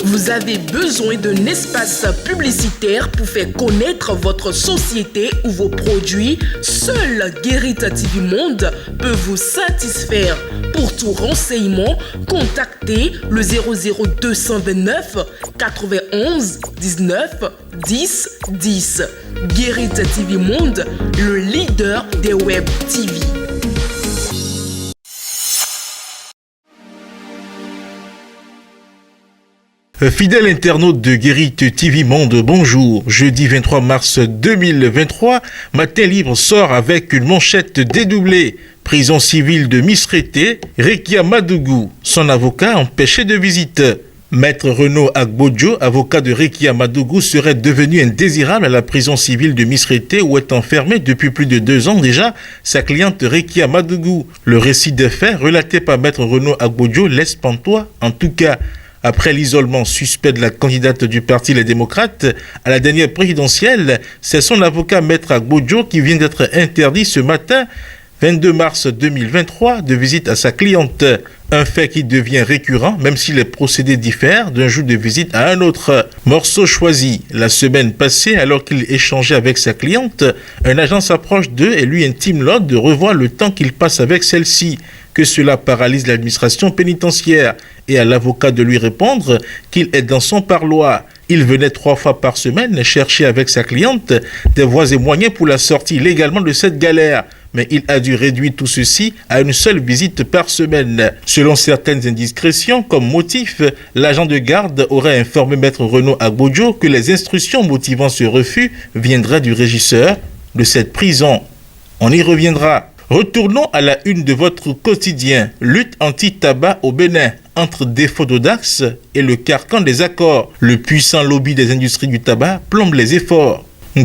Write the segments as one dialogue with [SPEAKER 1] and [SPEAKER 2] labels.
[SPEAKER 1] Vous avez besoin d'un espace publicitaire pour faire connaître votre société ou vos produits? Seul Guérit TV Monde peut vous satisfaire. Pour tout renseignement, contactez le 00229 91 19 10 10. Guérit TV Monde, le leader des web TV.
[SPEAKER 2] Fidèle internaute de Guérit TV Monde, bonjour. Jeudi 23 mars 2023, Matin Libre sort avec une manchette dédoublée. Prison civile de Misrété, Rekia Madougou, son avocat empêché de visite. Maître Renaud Agbodjo, avocat de Rekia Madougou, serait devenu indésirable à la prison civile de Misrété où est enfermée depuis plus de 2 ans déjà sa cliente Rekia Madougou. Le récit des faits relaté par Maître Renaud Agbodjo laisse pantois, en tout cas. Après l'isolement suspect de la candidate du Parti Les Démocrates à la dernière présidentielle, c'est son avocat Maître Agbodjo qui vient d'être interdit ce matin, 22 mars 2023, de visite à sa cliente. Un fait qui devient récurrent, même si les procédés diffèrent d'un jour de visite à un autre. Morceau choisi. La semaine passée, alors qu'il échangeait avec sa cliente, un agent s'approche d'eux et lui intime l'ordre de revoir le temps qu'il passe avec celle-ci, que cela paralyse l'administration pénitentiaire, et à l'avocat de lui répondre qu'il est dans son parloir. Il venait 3 fois par semaine chercher avec sa cliente des voies et moyens pour la sortie légalement de cette galère. Mais il a dû réduire tout ceci à une seule visite par semaine. Selon certaines indiscrétions, comme motif, l'agent de garde aurait informé Maître Renaud Agbodjo que les instructions motivant ce refus viendraient du régisseur de cette prison. On y reviendra. Retournons à la une de votre quotidien. Lutte anti-tabac au Bénin. Entre défaut d'audace et le carcan des accords. Le puissant lobby des industries du tabac plombe les efforts.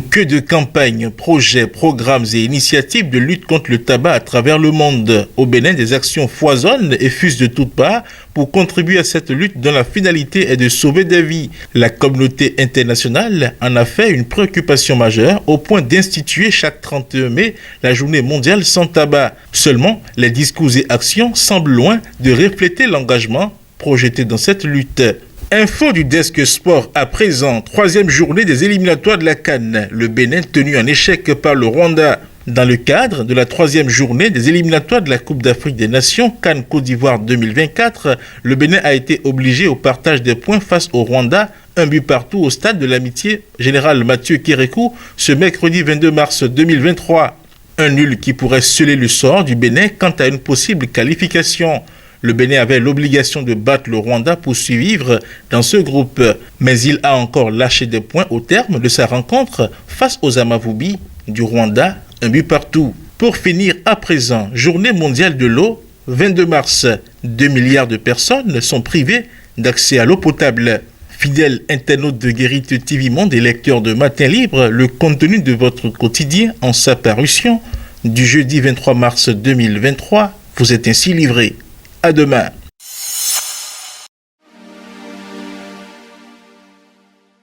[SPEAKER 2] Que de campagnes, projets, programmes et initiatives de lutte contre le tabac à travers le monde. Au Bénin, des actions foisonnent et fusent de toutes parts pour contribuer à cette lutte dont la finalité est de sauver des vies. La communauté internationale en a fait une préoccupation majeure au point d'instituer chaque 31 mai la journée mondiale sans tabac. Seulement, les discours et actions semblent loin de refléter l'engagement projeté dans cette lutte. Info du desk sport à présent, 3e journée des éliminatoires de la CAN. Le Bénin tenu en échec par le Rwanda. Dans le cadre de la 3e journée des éliminatoires de la Coupe d'Afrique des Nations CAN Côte d'Ivoire 2024, le Bénin a été obligé au partage des points face au Rwanda, 1 but partout au stade de l'amitié Général Mathieu Kérékou ce mercredi 22 mars 2023. Un nul qui pourrait sceller le sort du Bénin quant à une possible qualification. Le Bénin avait l'obligation de battre le Rwanda pour survivre dans ce groupe. Mais il a encore lâché des points au terme de sa rencontre face aux Amavubi du Rwanda, 1 but partout. Pour finir à présent, journée mondiale de l'eau, 22 mars. 2 milliards de personnes sont privées d'accès à l'eau potable. Fidèle internaute de Guérit TV Monde et lecteur de Matin Libre, le contenu de votre quotidien en sa parution du jeudi 23 mars 2023 vous est ainsi livré. À demain.